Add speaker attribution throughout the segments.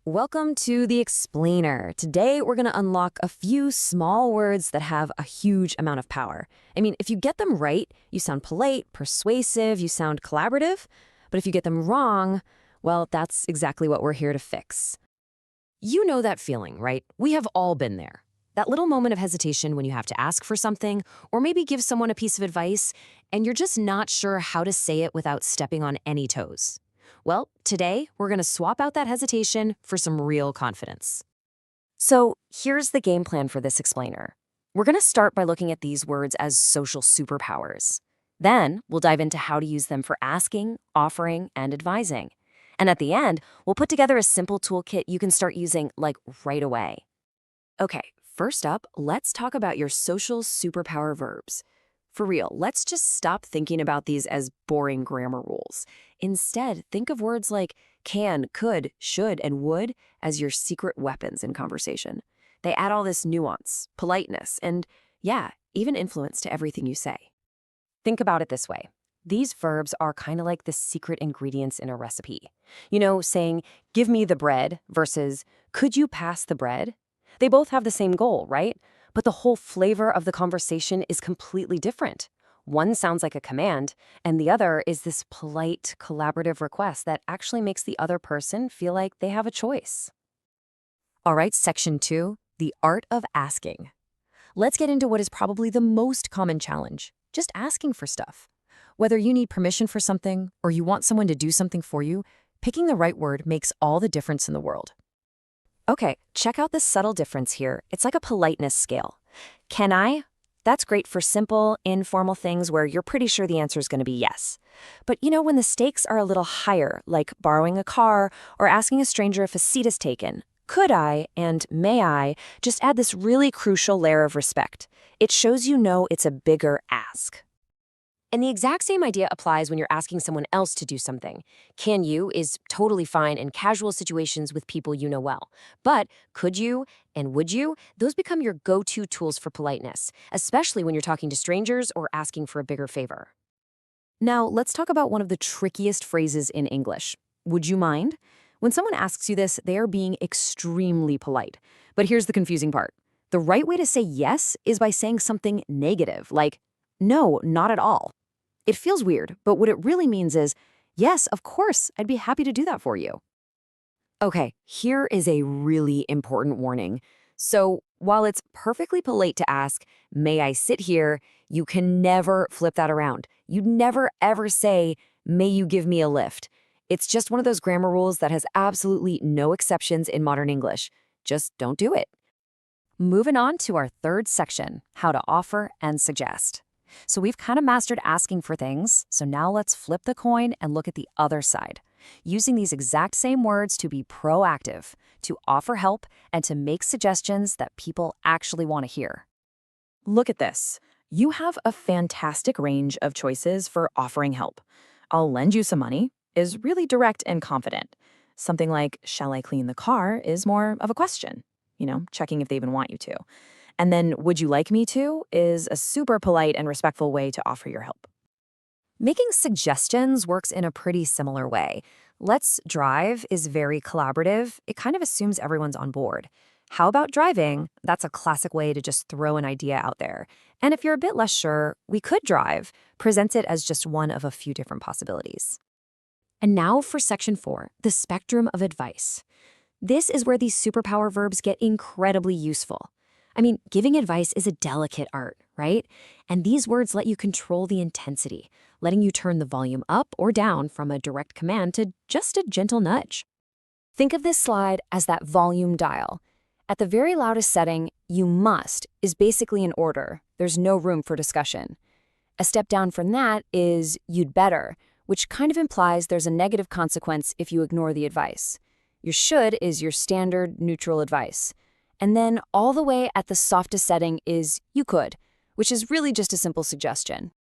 Speaker 1: Welcome to the Explainer. Today, we're going to unlock a few small words that have a huge amount of power. I mean, if you get them right, you sound polite, persuasive, you sound collaborative. But if you get them wrong, well, that's exactly what we're here to fix. You know that feeling, right? We have all been there. That little moment of hesitation when you have to ask for something, or maybe give someone a piece of advice, and you're just not sure how to say it without stepping on any toes. Well, today, we're going to swap out that hesitation for some real confidence. So here's the game plan for this explainer. We're going to start by looking at these words as social superpowers. Then, we'll dive into how to use them for asking, offering, and advising. And at the end, we'll put together a simple toolkit you can start using, like, right away. Okay, first up, let's talk about your social superpower verbs. For real, let's just stop thinking about these as boring grammar rules. Instead, think of words like can, could, should, and would as your secret weapons in conversation. They add all this nuance, politeness, and, yeah, even influence to everything you say. Think about it this way. These verbs are kind of like the secret ingredients in a recipe. You know, saying, give me the bread versus, could you pass the bread? They both have the same goal, right? But the whole flavor of the conversation is completely different. One sounds like a command, and the other is this polite, collaborative request that actually makes the other person feel like they have a choice. All right, section 2, the art of asking. Let's get into what is probably the most common challenge, just asking for stuff. Whether you need permission for something or you want someone to do something for you, picking the right word makes all the difference in the world. Okay, check out this subtle difference here. It's like a politeness scale. Can I? That's great for simple, informal things where you're pretty sure the answer is going to be yes. But you know, when the stakes are a little higher, like borrowing a car or asking a stranger if a seat is taken, could I and may I just add this really crucial layer of respect. It shows you know it's a bigger ask. And the exact same idea applies when you're asking someone else to do something. Can you is totally fine in casual situations with people you know well. But could you and would you, those become your go-to tools for politeness, especially when you're talking to strangers or asking for a bigger favor. Now, let's talk about one of the trickiest phrases in English. Would you mind? When someone asks you this, they are being extremely polite. But here's the confusing part. The right way to say yes is by saying something negative, like, no, not at all. It feels weird, but what it really means is, yes, of course, I'd be happy to do that for you. Okay, here is a really important warning. So, while it's perfectly polite to ask, may I sit here, you can never flip that around. You'd never ever say, may you give me a lift. It's just one of those grammar rules that has absolutely no exceptions in modern English. Just don't do it. Moving on to our third section, how to offer and suggest. So we've kind of mastered asking for things, so now let's flip the coin and look at the other side. Using these exact same words to be proactive, to offer help, and to make suggestions that people actually want to hear. Look at this. You have a fantastic range of choices for offering help. I'll lend you some money is really direct and confident. Something like, shall I clean the car is more of a question, checking if they even want you to. And then, would you like me to, is a super polite and respectful way to offer your help. Making suggestions works in a pretty similar way. Let's drive is very collaborative. It kind of assumes everyone's on board. How about driving? That's a classic way to just throw an idea out there. And if you're a bit less sure, we could drive, presents it as just one of a few different possibilities. And now for section 4, the spectrum of advice. This is where these superpower verbs get incredibly useful. I mean, giving advice is a delicate art, right? And these words let you control the intensity, letting you turn the volume up or down from a direct command to just a gentle nudge. Think of this slide as that volume dial. At the very loudest setting, you must is basically an order. There's no room for discussion. A step down from that is you'd better, which kind of implies there's a negative consequence if you ignore the advice. Your should is your standard neutral advice. And then all the way at the softest setting is you could, which is really just a simple suggestion.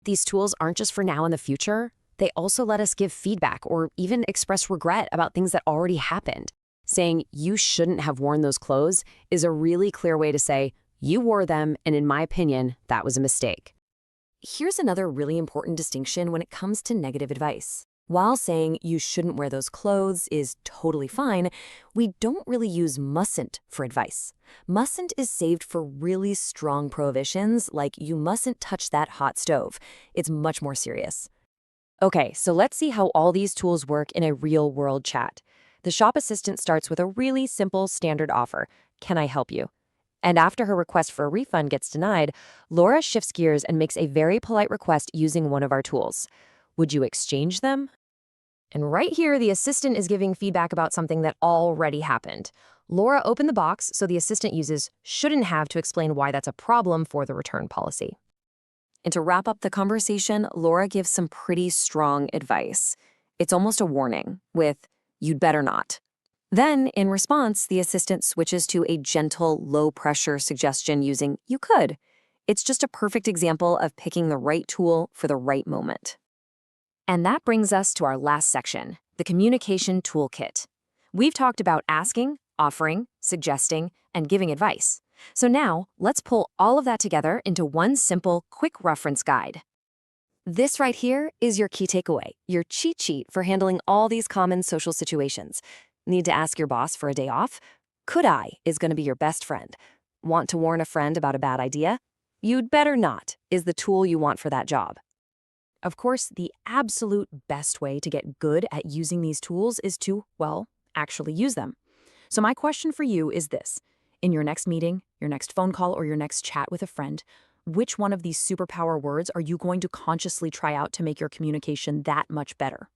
Speaker 1: These tools aren't just for now and the future. They also let us give feedback or even express regret about things that already happened. Saying you shouldn't have worn those clothes is a really clear way to say you wore them and in my opinion, that was a mistake. Here's another really important distinction when it comes to negative advice. While saying you shouldn't wear those clothes is totally fine, we don't really use mustn't for advice. Mustn't is saved for really strong prohibitions, like you mustn't touch that hot stove. It's much more serious. Okay, so let's see how all these tools work in a real-world chat. The shop assistant starts with a really simple standard offer. Can I help you? And after her request for a refund gets denied, Laura shifts gears and makes a very polite request using one of our tools. Would you exchange them? And right here, the assistant is giving feedback about something that already happened. Laura opened the box, so the assistant uses shouldn't have to explain why that's a problem for the return policy. And to wrap up the conversation, Laura gives some pretty strong advice. It's almost a warning with, you'd better not. Then, in response, the assistant switches to a gentle, low-pressure suggestion using you could. It's just a perfect example of picking the right tool for the right moment. And that brings us to our last section, the communication toolkit. We've talked about asking, offering, suggesting, and giving advice. So now, let's pull all of that together into one simple, quick reference guide. This right here is your key takeaway, your cheat sheet for handling all these common social situations. Need to ask your boss for a day off? Could I is going to be your best friend. Want to warn a friend about a bad idea? You'd better not is the tool you want for that job. Of course, the absolute best way to get good at using these tools is to, well, actually use them. So my question for you is this. In your next meeting, your next phone call, or your next chat with a friend, which one of these superpower words are you going to consciously try out to make your communication that much better?